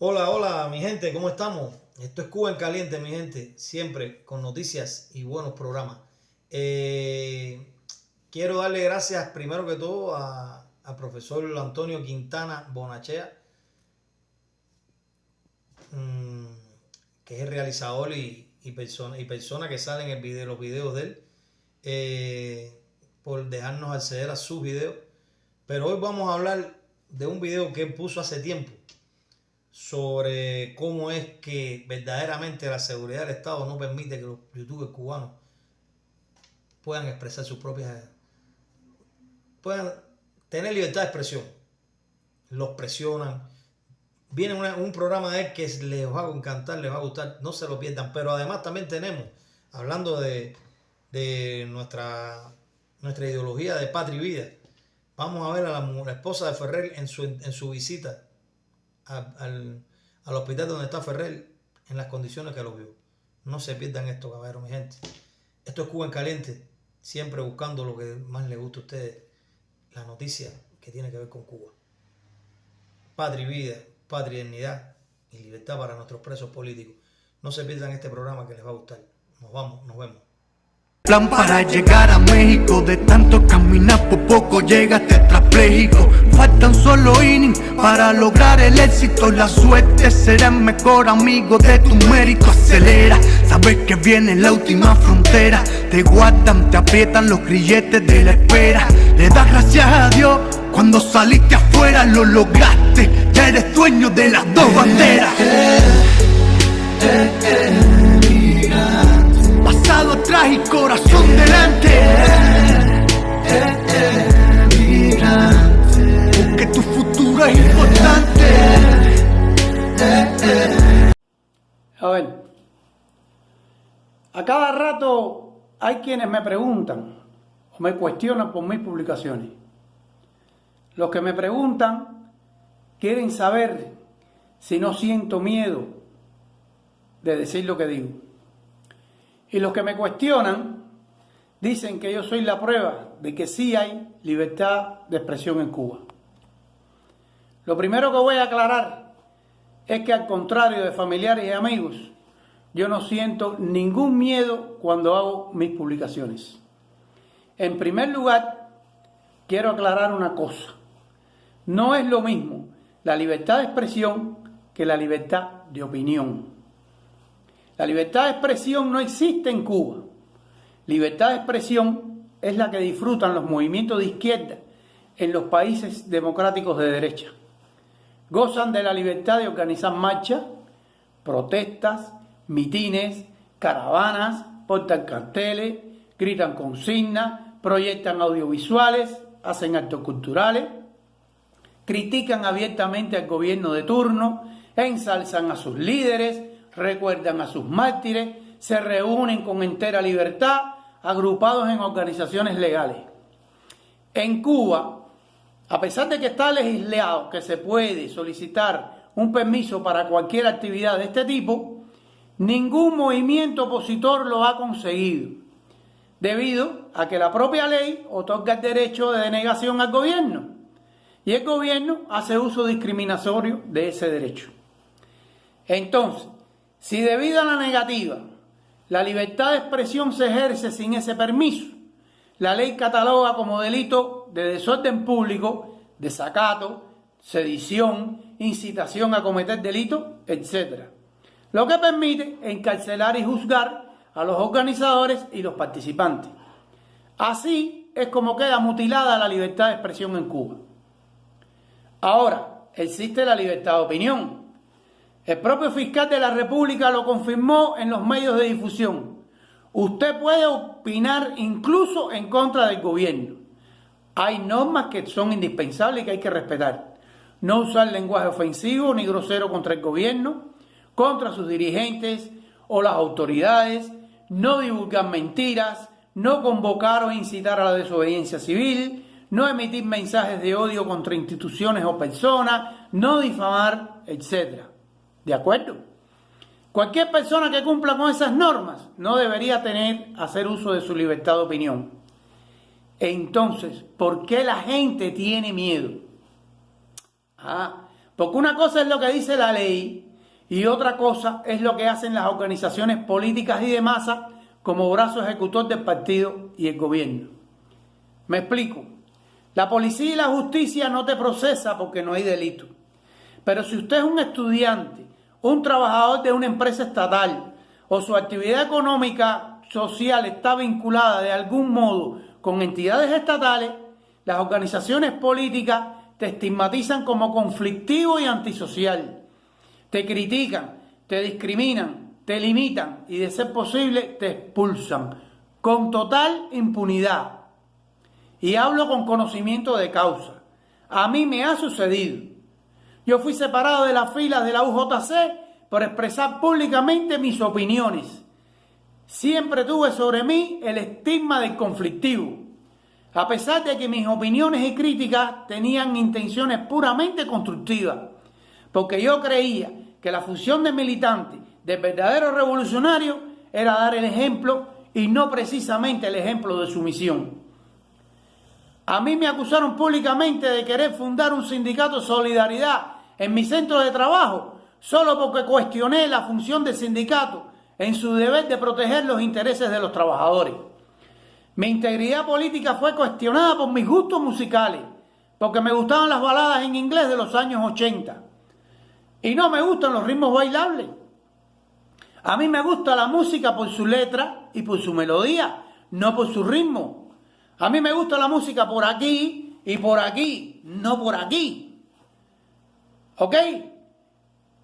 Hola, hola, mi gente, ¿cómo estamos? Esto es Cuba en Caliente, mi gente, siempre con noticias y buenos programas. Eh, Quiero darle gracias primero que todo al profesor Antonio Quintana Bonachea, mm, que es el realizador y persona que sale en los videos de él, por dejarnos acceder a sus videos. Pero hoy vamos a hablar de un video que él puso hace tiempo sobre cómo es que verdaderamente la seguridad del Estado no permite que los youtubers cubanos puedan expresar sus propias, puedan tener libertad de expresión. Los presionan. Viene un programa de él que les va a encantar, les va a gustar, no se lo pierdan. Pero además también tenemos, hablando de nuestra ideología de patria y vida, vamos a ver a la esposa de Ferrer en su visita al, al hospital donde está Ferrer, en las condiciones que lo vio. No se pierdan esto, caballeros, mi gente. Esto es Cuba en Caliente, siempre buscando lo que más les gusta a ustedes, la noticia que tiene que ver con Cuba. Patria y vida, patria y dignidad y libertad para nuestros presos políticos. No se pierdan este programa que les va a gustar. Nos vemos. Plan para llegar a México, de tanto caminar por poco llegas tetrapléjico. Faltan solo innings para lograr el éxito. La suerte será el mejor amigo de tu mérito. Acelera, sabes que viene la última frontera. Te guardan, te aprietan los grilletes de la espera. Le das gracias a Dios cuando saliste afuera, lo lograste. Ya eres dueño de las dos banderas. Pasado atrás y corazón delante. Porque tu futuro es importante. A ver, a cada rato hay quienes me preguntan o me cuestionan por mis publicaciones. Los que me preguntan quieren saber si no siento miedo de decir lo que digo. Y los que me cuestionan dicen que yo soy la prueba de que sí hay libertad de expresión en Cuba. Lo primero que voy a aclarar es que, al contrario de familiares y amigos, yo no siento ningún miedo cuando hago mis publicaciones. En primer lugar, quiero aclarar una cosa. No es lo mismo la libertad de expresión que la libertad de opinión. La libertad de expresión no existe en Cuba. Libertad de expresión es la que disfrutan los movimientos de izquierda en los países democráticos de derecha. Gozan de la libertad de organizar marchas, protestas, mitines, caravanas, portan carteles, gritan consignas, proyectan audiovisuales, hacen actos culturales, critican abiertamente al gobierno de turno, ensalzan a sus líderes, recuerdan a sus mártires, se reúnen con entera libertad, agrupados en organizaciones legales. En Cuba, a pesar de que está legislado que se puede solicitar un permiso para cualquier actividad de este tipo, ningún movimiento opositor lo ha conseguido, debido a que la propia ley otorga el derecho de denegación al gobierno, y el gobierno hace uso discriminatorio de ese derecho. Entonces, si debido a la negativa, la libertad de expresión se ejerce sin ese permiso, la ley cataloga como delito de desorden público, desacato, sedición, incitación a cometer delitos, etc. Lo que permite encarcelar y juzgar a los organizadores y los participantes. Así es como queda mutilada la libertad de expresión en Cuba. Ahora, existe la libertad de opinión. El propio fiscal de la República lo confirmó en los medios de difusión. Usted puede opinar incluso en contra del gobierno. Hay normas que son indispensables y que hay que respetar. No usar lenguaje ofensivo ni grosero contra el gobierno, contra sus dirigentes o las autoridades, no divulgar mentiras, no convocar o incitar a la desobediencia civil, no emitir mensajes de odio contra instituciones o personas, no difamar, etc. ¿De acuerdo? Cualquier persona que cumpla con esas normas no debería hacer uso de su libertad de opinión. Entonces, ¿por qué la gente tiene miedo? Porque una cosa es lo que dice la ley y otra cosa es lo que hacen las organizaciones políticas y de masa como brazo ejecutor del partido y el gobierno. Me explico. La policía y la justicia no te procesa porque no hay delito. Pero si usted es un estudiante, un trabajador de una empresa estatal o su actividad económica social está vinculada de algún modo con entidades estatales, las organizaciones políticas te estigmatizan como conflictivo y antisocial. Te critican, te discriminan, te limitan y de ser posible te expulsan con total impunidad. Y hablo con conocimiento de causa. A mí me ha sucedido. Yo fui separado de las filas de la UJC por expresar públicamente mis opiniones. Siempre tuve sobre mí el estigma del conflictivo, a pesar de que mis opiniones y críticas tenían intenciones puramente constructivas, porque yo creía que la función del militante, del verdadero revolucionario, era dar el ejemplo y no precisamente el ejemplo de sumisión. A mí me acusaron públicamente de querer fundar un sindicato de solidaridad en mi centro de trabajo, solo porque cuestioné la función del sindicato en su deber de proteger los intereses de los trabajadores. Mi integridad política fue cuestionada por mis gustos musicales, porque me gustaban las baladas en inglés de los años 80. Y no me gustan los ritmos bailables. A mí me gusta la música por su letra y por su melodía, no por su ritmo. A mí me gusta la música por aquí y por aquí, no por aquí. ¿Ok?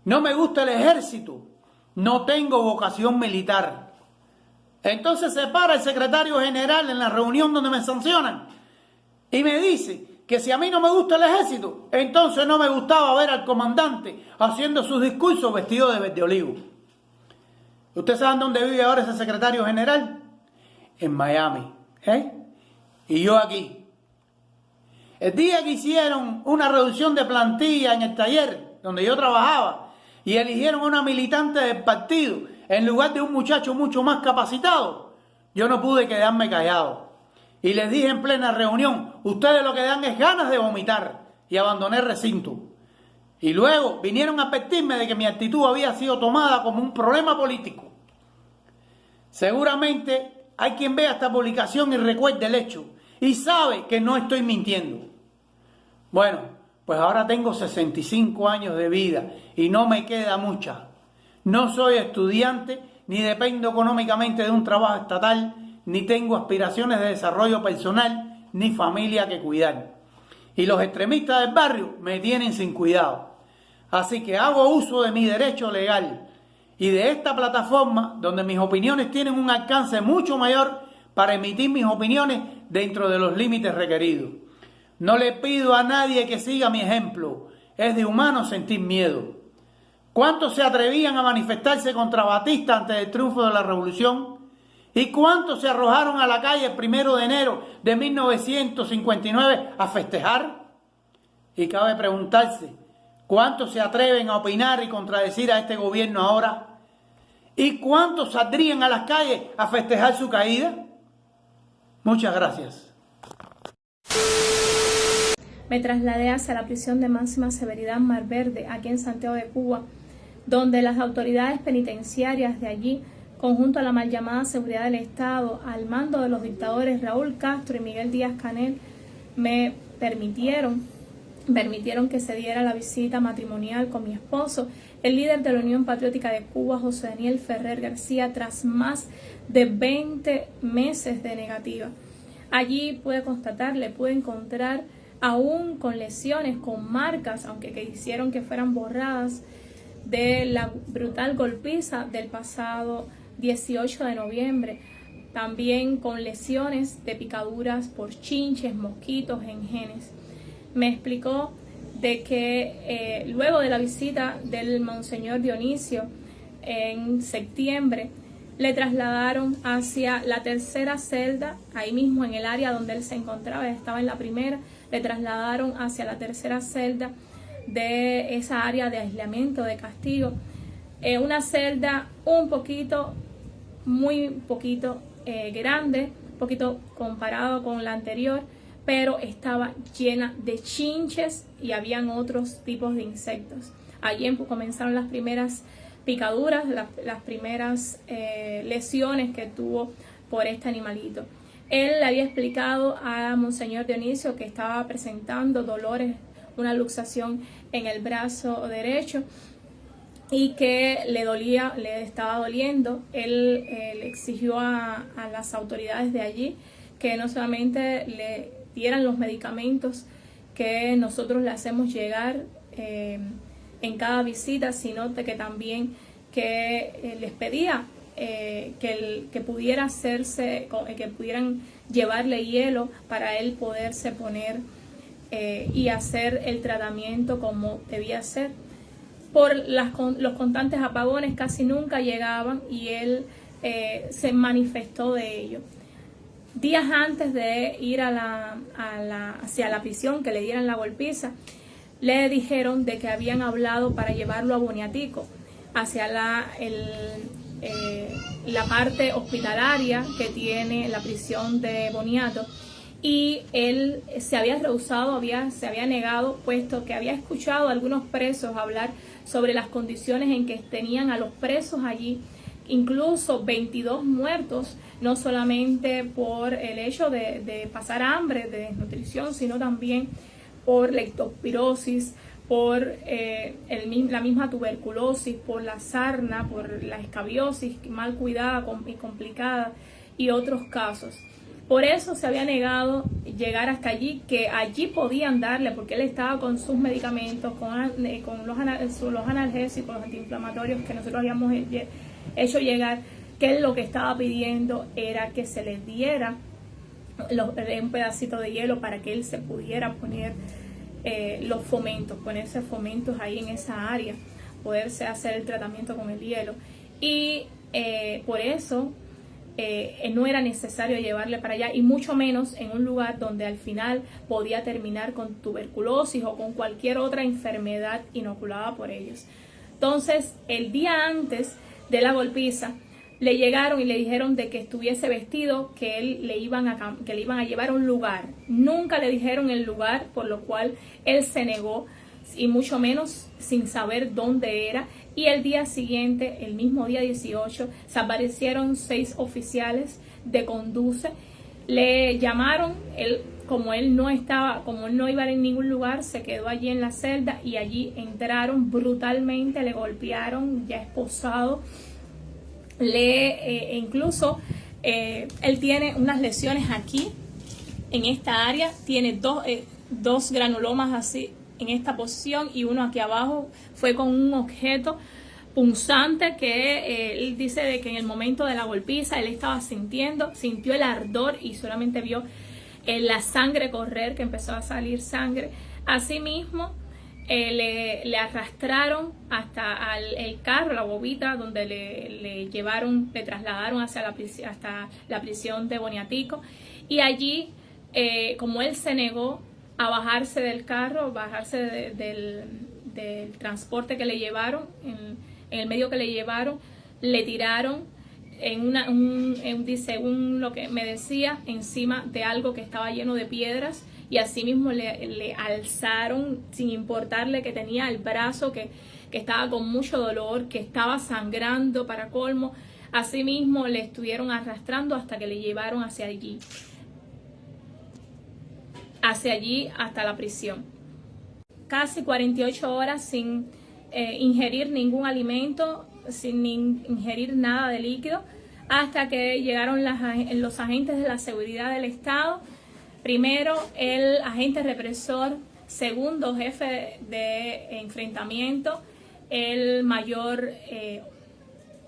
No me gusta el ejército. No tengo vocación militar. Entonces se para el secretario general en la reunión donde me sancionan y me dice que si a mí no me gusta el ejército, entonces no me gustaba ver al comandante haciendo sus discursos vestido de verde olivo. ¿Ustedes saben dónde vive ahora ese secretario general? En Miami. Y yo aquí. El día que hicieron una reducción de plantilla en el taller donde yo trabajaba y eligieron a una militante del partido en lugar de un muchacho mucho más capacitado, yo no pude quedarme callado. Y les dije en plena reunión, ustedes lo que dan es ganas de vomitar, y abandoné el recinto. Y luego vinieron a advertirme de que mi actitud había sido tomada como un problema político. Seguramente hay quien vea esta publicación y recuerde el hecho y sabe que no estoy mintiendo. Bueno, pues ahora tengo 65 años de vida y no me queda mucha. No soy estudiante, ni dependo económicamente de un trabajo estatal, ni tengo aspiraciones de desarrollo personal, ni familia que cuidar. Y los extremistas del barrio me tienen sin cuidado. Así que hago uso de mi derecho legal y de esta plataforma donde mis opiniones tienen un alcance mucho mayor para emitir mis opiniones dentro de los límites requeridos. No le pido a nadie que siga mi ejemplo. Es de humano sentir miedo. ¿Cuántos se atrevían a manifestarse contra Batista antes del triunfo de la revolución? ¿Y cuántos se arrojaron a la calle el 1 de enero de 1959 a festejar? Y cabe preguntarse, ¿cuántos se atreven a opinar y contradecir a este gobierno ahora? ¿Y cuántos saldrían a las calles a festejar su caída? Muchas gracias. Me trasladé hacia la prisión de máxima severidad Mar Verde, aquí en Santiago de Cuba, donde las autoridades penitenciarias de allí, conjunto a la mal llamada seguridad del Estado, al mando de los dictadores Raúl Castro y Miguel Díaz-Canel, me permitieron que se diera la visita matrimonial con mi esposo, el líder de la Unión Patriótica de Cuba, José Daniel Ferrer García, tras más de 20 meses de negativa. Allí pude encontrar aún con lesiones, con marcas, aunque que hicieron que fueran borradas, de la brutal golpiza del pasado 18 de noviembre. También con lesiones de picaduras por chinches, mosquitos en genes. Me explicó de que luego de la visita del Monseñor Dionisio en septiembre, le trasladaron hacia la tercera celda, ahí mismo en el área donde él se encontraba, estaba en la primera, le trasladaron hacia la tercera celda de esa área de aislamiento, de castigo. Una celda muy poquito grande, un poquito comparado con la anterior, pero estaba llena de chinches y habían otros tipos de insectos. Allí comenzaron las primeras picaduras, las primeras lesiones que tuvo por este animalito. Él le había explicado a Monseñor Dionisio que estaba presentando dolores, una luxación en el brazo derecho y que le estaba doliendo. Él le exigió a las autoridades de allí que no solamente le dieran los medicamentos que nosotros le hacemos llegar en cada visita, sino que también que les pedía que pudiera hacerse, que pudieran llevarle hielo para él poderse poner y hacer el tratamiento como debía ser. Por los constantes apagones casi nunca llegaban y él se manifestó de ello. Días antes de ir hacia la prisión, que le dieran la golpiza, le dijeron de que habían hablado para llevarlo a Boniatico, hacia la parte hospitalaria que tiene la prisión de Boniato, y él se había rehusado, se había negado, puesto que había escuchado a algunos presos hablar sobre las condiciones en que tenían a los presos allí, incluso 22 muertos, no solamente por el hecho de pasar hambre, de desnutrición, sino también por leptospirosis, por la misma tuberculosis, por la sarna, por la escabiosis mal cuidada y complicada y otros casos. Por eso se había negado llegar hasta allí, que allí podían darle, porque él estaba con sus medicamentos, con los analgésicos, los antiinflamatorios que nosotros habíamos hecho llegar, que él lo que estaba pidiendo era que se les diera un pedacito de hielo para que él se pudiera poner los fomentos, ponerse fomentos ahí en esa área, poderse hacer el tratamiento con el hielo. Y por eso no era necesario llevarle para allá, y mucho menos en un lugar donde al final podía terminar con tuberculosis o con cualquier otra enfermedad inoculada por ellos. Entonces, el día antes de la golpiza, le llegaron y le dijeron de que estuviese vestido, que le iban a llevar a un lugar. Nunca le dijeron el lugar, por lo cual él se negó, y mucho menos sin saber dónde era. Y el día siguiente, el mismo día 18, se aparecieron 6 oficiales de Conduce. Le llamaron, como él no iba en ningún lugar, se quedó allí en la celda, y allí entraron brutalmente, le golpearon, ya esposado. Incluso él tiene unas lesiones aquí, en esta área, tiene dos granulomas así en esta posición, y uno aquí abajo fue con un objeto punzante que él dice de que en el momento de la golpiza él estaba sintió el ardor y solamente vio la sangre correr, que empezó a salir sangre. Asimismo, le arrastraron hasta el carro, la bobita, donde le trasladaron hasta la prisión de Boniatico, y allí, como él se negó a bajarse del carro, bajarse del transporte que le llevaron, en el medio que le llevaron, le tiraron según lo que me decía, encima de algo que estaba lleno de piedras, y asimismo le alzaron, sin importarle que tenía el brazo que estaba con mucho dolor, que estaba sangrando para colmo. Asimismo le estuvieron arrastrando hasta que le llevaron hacia allí hasta la prisión. Casi 48 horas sin ingerir ningún alimento, sin ingerir nada de líquido, hasta que llegaron los agentes de la seguridad del Estado. Primero el agente represor, segundo jefe de enfrentamiento, el mayor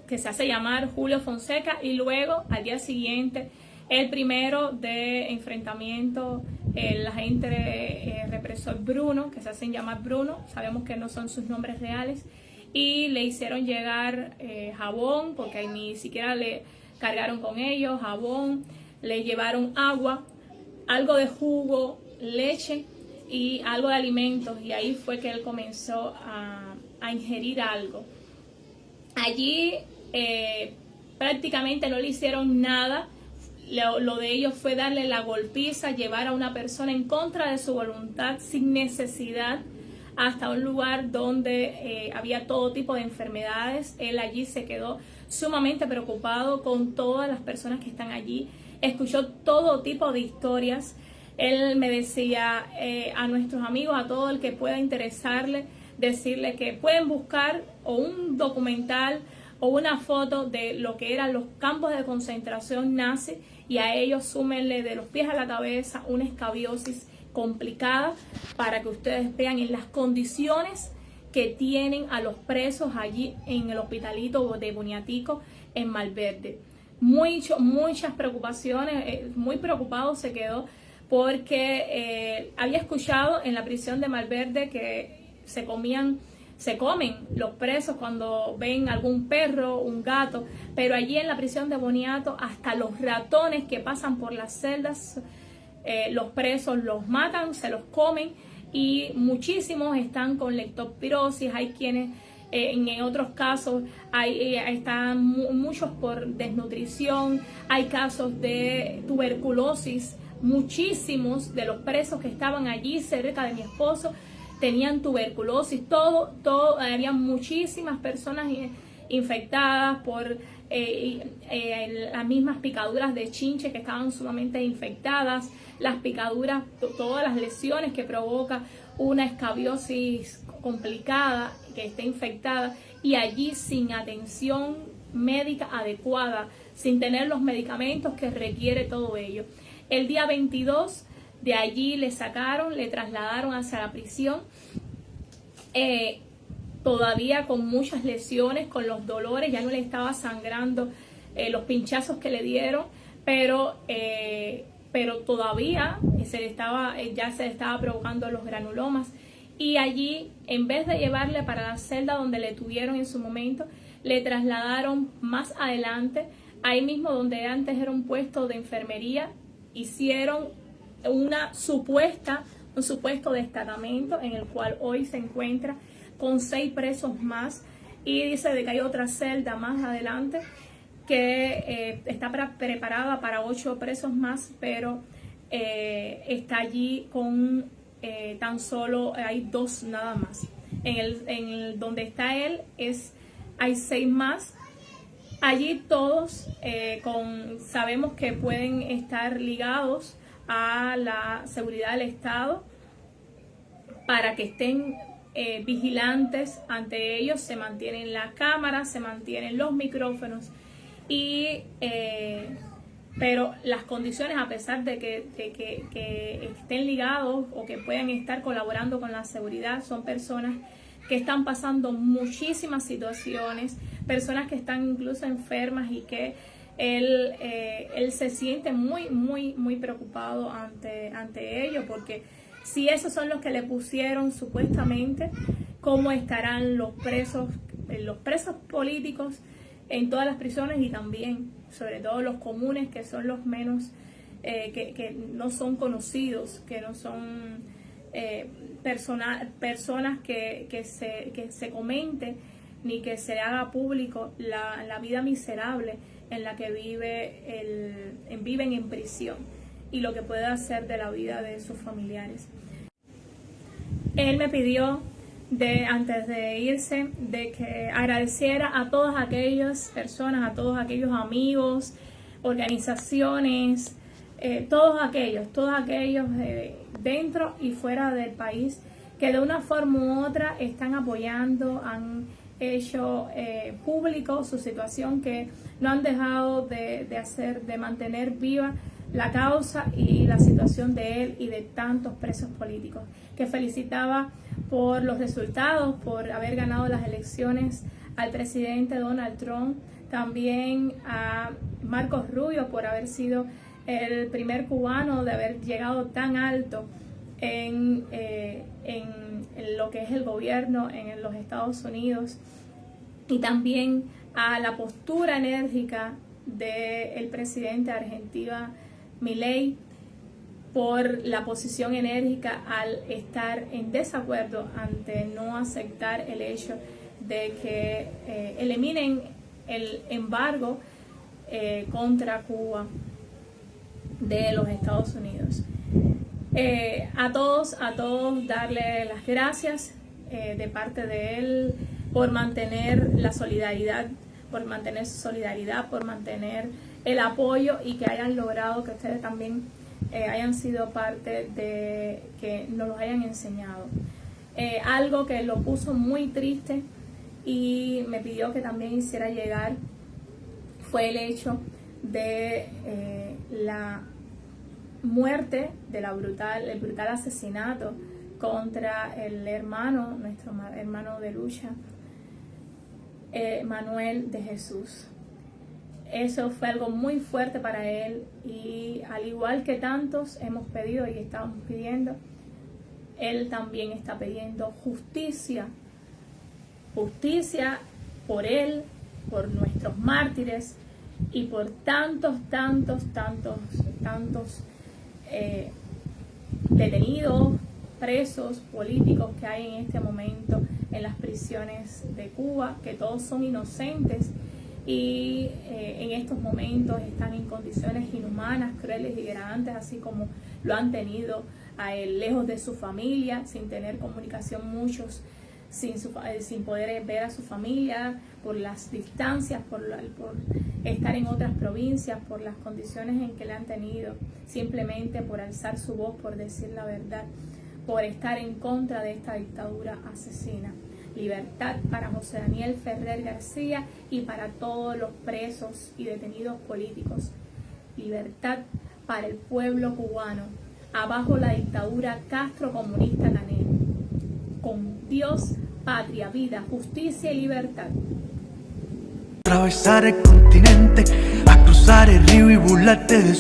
que se hace llamar Julio Fonseca, y luego al día siguiente el primero de enfrentamiento, el agente represor Bruno, que se hacen llamar Bruno, sabemos que no son sus nombres reales, y le hicieron llegar jabón, porque ni siquiera le cargaron con ellos jabón, le llevaron agua, algo de jugo, leche y algo de alimentos, y ahí fue que él comenzó a ingerir algo. Allí prácticamente no le hicieron nada, lo de ellos fue darle la golpiza, llevar a una persona en contra de su voluntad, sin necesidad, hasta un lugar donde había todo tipo de enfermedades. Él allí se quedó sumamente preocupado con todas las personas que están allí. Escuchó todo tipo de historias. Él me decía a nuestros amigos, a todo el que pueda interesarle, decirle que pueden buscar o un documental o una foto de lo que eran los campos de concentración nazi, y a ellos súmenle de los pies a la cabeza una escabiosis complicada, para que ustedes vean en las condiciones que tienen a los presos allí en el hospitalito de Boniatico en Malverde. Muchas preocupaciones, muy preocupado se quedó, porque había escuchado en la prisión de Malverde que se comen los presos cuando ven algún perro, un gato, pero allí en la prisión de Boniato hasta los ratones que pasan por las celdas, los presos los matan, se los comen, y muchísimos están con leptospirosis. Hay quienes en otros casos están muchos por desnutrición, hay casos de tuberculosis. Muchísimos de los presos que estaban allí cerca de mi esposo tenían tuberculosis, había muchísimas personas infectadas por las mismas picaduras de chinche, que estaban sumamente infectadas, las picaduras, todas las lesiones que provoca una escabiosis complicada que esté infectada, y allí sin atención médica adecuada, sin tener los medicamentos que requiere todo ello. El día 22 de allí le trasladaron hacia la prisión, todavía con muchas lesiones, con los dolores, ya no le estaba sangrando los pinchazos que le dieron, pero todavía ya se le estaba provocando los granulomas. Y allí, en vez de llevarle para la celda donde le tuvieron en su momento, le trasladaron más adelante, ahí mismo donde antes era un puesto de enfermería. Hicieron un supuesto destacamento en el cual hoy se encuentra con 6 presos más, y dice de que hay otra celda más adelante que está preparada para 8 presos más, pero está allí con tan solo hay 2 nada más. En donde está él hay 6 más. Allí todos sabemos que pueden estar ligados a la seguridad del Estado, para que estén vigilantes ante ellos. Se mantienen las cámaras, se mantienen los micrófonos, pero las condiciones, a pesar de que estén ligados o que puedan estar colaborando con la seguridad, son personas que están pasando muchísimas situaciones, personas que están incluso enfermas, y que él se siente muy preocupado ante ello, porque si esos son los que le pusieron supuestamente, ¿cómo estarán los presos políticos en todas las prisiones? Y también, sobre todo, los comunes, que son los menos, que no son conocidos, que no son personas que se comente ni que se haga público la vida miserable en la que viven en prisión, y lo que puede hacer de la vida de sus familiares. Él me pidió, antes de irse, de que agradeciera a todas aquellas personas, a todos aquellos amigos, organizaciones, todos aquellos dentro y fuera del país, que de una forma u otra están apoyando, han hecho público su situación, que no han dejado de mantener viva la causa y la situación de él y de tantos presos políticos, que felicitaba por los resultados, por haber ganado las elecciones al presidente Donald Trump, también a Marcos Rubio por haber sido el primer cubano de haber llegado tan alto en lo que es el gobierno en los Estados Unidos, y también a la postura enérgica del presidente argentino Milei, por la posición enérgica al estar en desacuerdo ante no aceptar el hecho de que eliminen el embargo contra Cuba. de los Estados Unidos. A todos darle las gracias de parte de él por mantener la solidaridad, por mantener su solidaridad, por mantener el apoyo y que hayan logrado que ustedes también hayan sido parte de que nos los hayan enseñado. Algo que lo puso muy triste y me pidió que también hiciera llegar fue el hecho de la muerte, de el brutal asesinato contra el hermano, nuestro hermano de lucha, Manuel de Jesús. Eso fue algo muy fuerte para él y al igual que tantos hemos pedido y estamos pidiendo, él también está pidiendo justicia. Justicia por él, por nuestros mártires y por tantos detenidos, presos políticos que hay en este momento en las prisiones de Cuba, que todos son inocentes y en estos momentos están en condiciones inhumanas, crueles y degradantes, así como lo han tenido a él, lejos de su familia, sin tener comunicación muchos, sin poder ver a su familia por las distancias, por estar en otras provincias, por las condiciones en que le han tenido, simplemente por alzar su voz, por decir la verdad, por estar en contra de esta dictadura asesina. Libertad para José Daniel Ferrer García y para todos los presos y detenidos políticos. Libertad para el pueblo cubano. Abajo la dictadura Castro-comunista Canel. Con Dios, patria, vida, justicia y libertad. Atravesar el continente, a cruzar el río y burlarte de